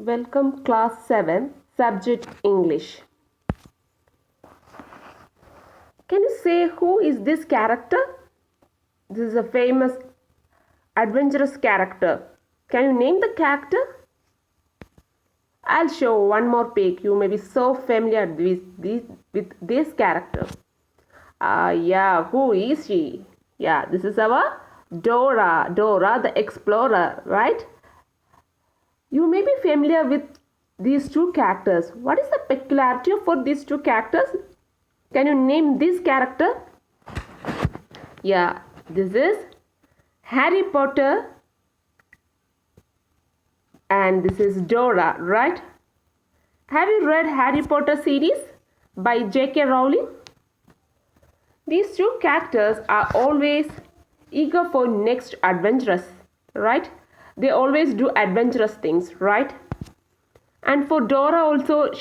Welcome class 7, subject English. Can you say who is this character? This is a famous adventurous character. Can you name the character? I'll show one more pic. You may be so familiar with this character. Yeah, who is she? Yeah, this is our Dora. Dora the Explorer, right? You may be familiar with these two characters. What is the peculiarity for these two characters? Can you name this character? Yeah, this is Harry Potter and this is Dora, right? Have you read Harry Potter series by J.K. Rowling? These two characters are always eager for next adventures, right? They always do adventurous things, right? And for Dora also,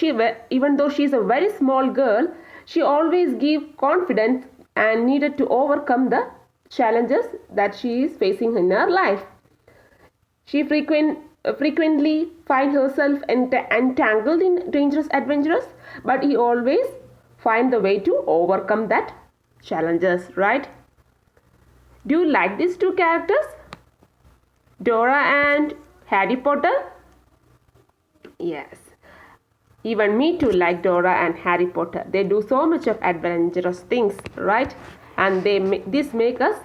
even though she is a very small girl, she always gives confidence and needed to overcome the challenges that she is facing in her life. She frequently finds herself entangled in dangerous adventures, but he always finds the way to overcome that challenges, right? Do you like these two characters? Dora and Harry Potter? Yes. Even me too like Dora and Harry Potter. They do so much of adventurous things, right? And this make us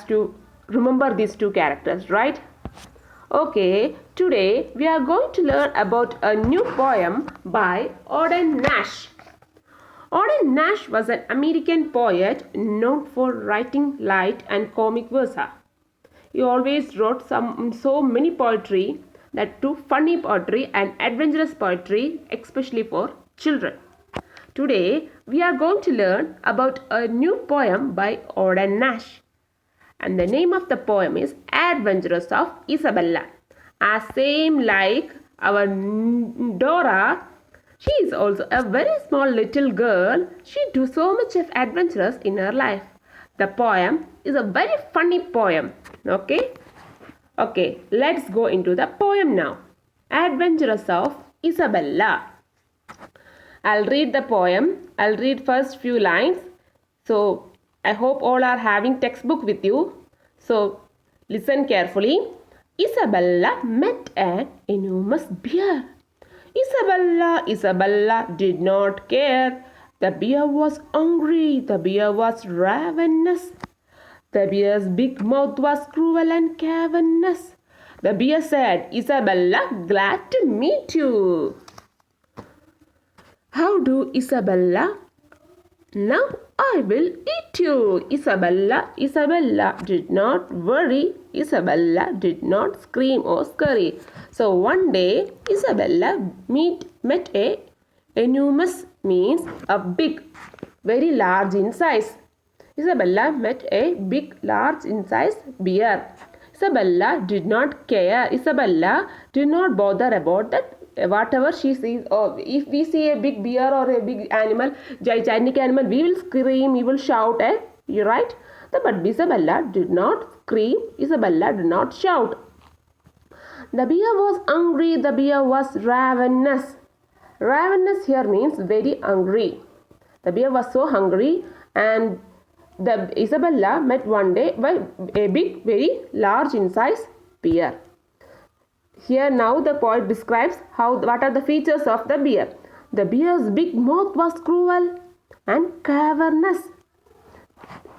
to remember these two characters, right? Okay, today we are going to learn about a new poem by Auden Nash. Auden Nash was an American poet known for writing light and comic verse. He always wrote so many poetry, that too funny poetry and adventurous poetry, especially for children. Today we are going to learn about a new poem by Auden Nash. And the name of the poem is Adventures of Isabella. As same like our Dora, she is also a very small little girl. She do so much of adventures in her life. The poem is a very funny poem. Okay, let's go into the poem now. Adventures of Isabella. I'll read the poem. I'll read first few lines. So I hope all are having textbook with you. So listen carefully. Isabella met an enormous bear. Isabella did not care. The bear was hungry. The bear was ravenous. The bear's big mouth was cruel and cavernous. The bear said, Isabella, glad to meet you. How do, Isabella? Now I will eat you. Isabella did not worry. Isabella did not scream or scurry. So one day, Isabella met a enormous, means a big, very large in size. Isabella met a big, large in size bear. Isabella did not care. Isabella did not bother about that. Whatever she sees, or if we see a big bear or a big animal, gigantic animal, we will scream, we will shout, you're right? But Isabella did not scream. Isabella did not shout. The bear was hungry. The bear was ravenous. Ravenous here means very hungry. The bear was so hungry, and Isabella met one day by a big, very large in size bear. Here now the poet describes what are the features of the bear. The bear's big mouth was cruel and cavernous.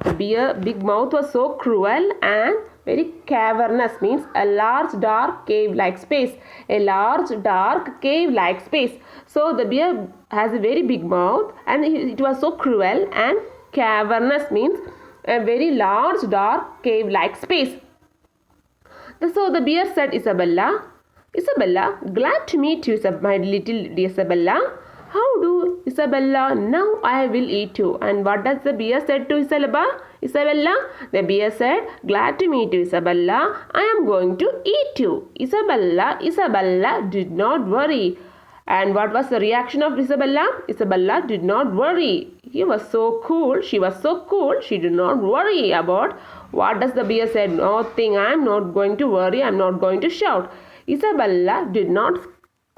The bear's big mouth was so cruel and very cavernous, means a large dark cave-like space. A large dark cave-like space. So the bear has a very big mouth and it was so cruel, and cavernous means a very large dark cave-like space. So the bear said, Isabella, glad to meet you, my little Isabella. How do, Isabella? Now I will eat you. And what does the bear said to Isabella? The bear said, glad to meet you, Isabella. I am going to eat you. Isabella did not worry. And what was the reaction of Isabella? Isabella did not worry. He was so cool. She was so cool. She did not worry about what does the bear said. Nothing. I am not going to worry. I am not going to shout. Isabella did not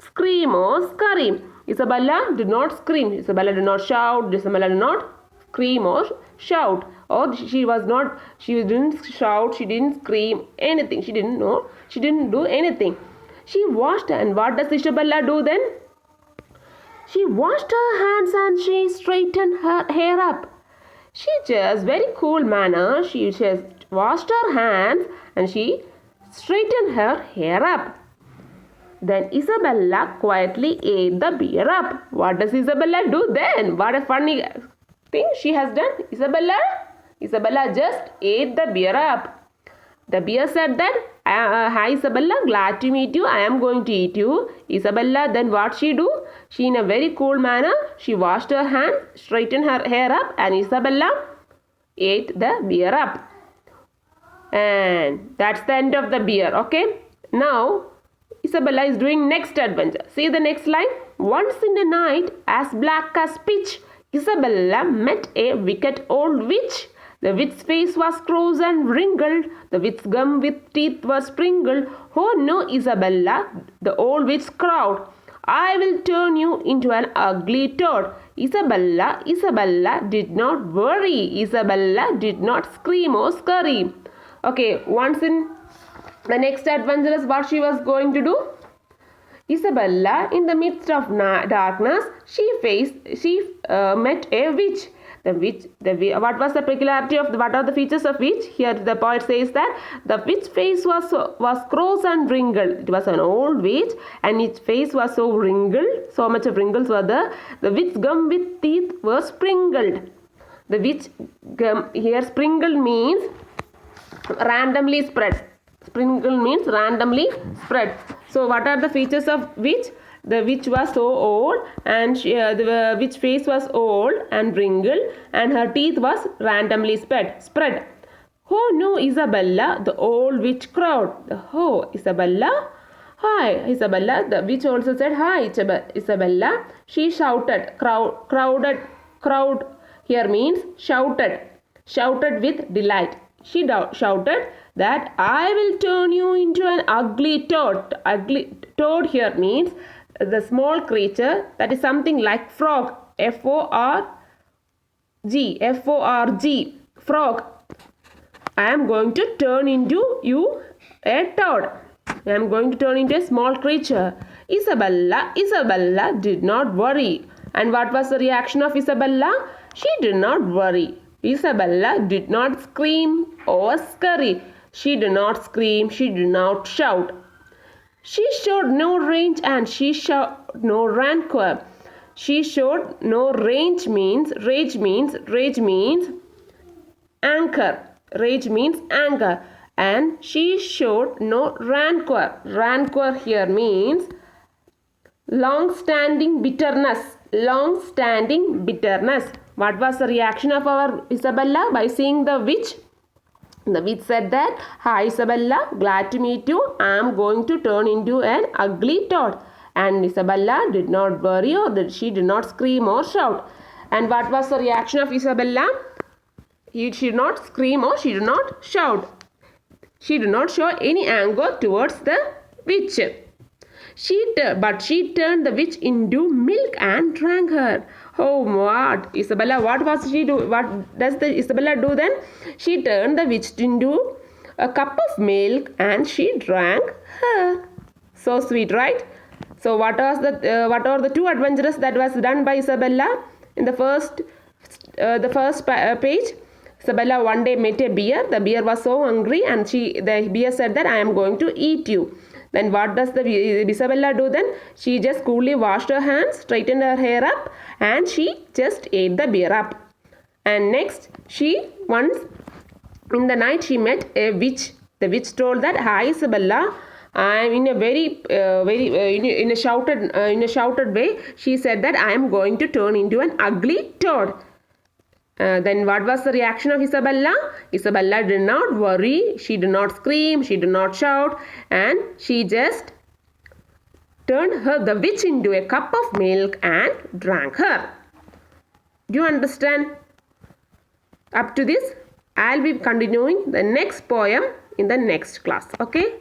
scream or scurry. Isabella did not scream. Isabella did not shout. Isabella did not scream or shout. Or she didn't shout, she didn't scream, anything. She didn't do anything. She washed, and what does Isabella do then? She washed her hands and she straightened her hair up. She just very cool manner. She just washed her hands and she straightened her hair up. Then Isabella quietly ate the beer up. What does Isabella do then? What a funny thing she has done. Isabella just ate the beer up. The bear said that, hi Isabella, glad to meet you. I am going to eat you. Isabella, then what she do? She in a very cool manner, she washed her hands, straightened her hair up, and Isabella ate the beer up. And that's the end of the beer, okay? Now, Isabella is doing next adventure. See the next line. Once in a night, as black as pitch, Isabella met a wicked old witch. The witch's face was cross and wrinkled. The witch's gum with teeth was sprinkled. Oh no, Isabella, the old witch crowed. I will turn you into an ugly toad. Isabella did not worry. Isabella did not scream or scurry. Okay, once in the next adventure, what she was going to do? Isabella, in the midst of darkness, she met a witch. What was the peculiarity of what are the features of witch? Here the poet says that the witch's face was cross and wrinkled. It was an old witch, and its face was so wrinkled. So much of wrinkles were there. The witch's gum with teeth were sprinkled. The witch gum here, sprinkled means randomly spread. Sprinkle means randomly spread. So what are the features of witch? The witch was so old, and the witch face was old and wrinkled, and her teeth was randomly spread. Oh no, Isabella, the old witch crowd. Oh, Isabella. Hi, Isabella. The witch also said, hi, Isabella. She shouted. Crowd here means shouted. Shouted with delight. She shouted that I will turn you into an ugly toad. Ugly toad here means the small creature that is something like frog. F-O-R-G. Frog. I am going to turn into you a toad. I am going to turn into a small creature. Isabella did not worry. And what was the reaction of Isabella? She did not worry. Isabella did not scream or scurry. She did not scream. She did not shout. She showed no rage and she showed no rancor. She showed no rage means anger. Rage means anger. And she showed no rancor. Rancor here means long-standing bitterness. Long-standing bitterness. What was the reaction of our Isabella by seeing the witch? The witch said that, hi Isabella, glad to meet you. I am going to turn into an ugly toad. And Isabella did not worry, or she did not scream or shout. And what was the reaction of Isabella? She did not scream or she did not shout. She did not show any anger towards the witch. But she turned the witch into milk and drank her. Oh, what? Isabella, what was she do? What does the Isabella do then? She turned the witch into a cup of milk and she drank her. So sweet, right? So what are the two adventures that was done by Isabella? In the first page, Isabella one day met a bear. The bear was so hungry, and the bear said that I am going to eat you. Then what does the Isabella do then? She just coolly washed her hands, straightened her hair up, and she just ate the bear up. And next, once in the night she met a witch. The witch told that, hi Isabella, I am in a shouted way. She said that I am going to turn into an ugly toad. Then what was the reaction of Isabella? Isabella did not worry. She did not scream. She did not shout. And she just turned the witch into a cup of milk and drank her. Do you understand? Up to this, I'll be continuing the next poem in the next class. Okay?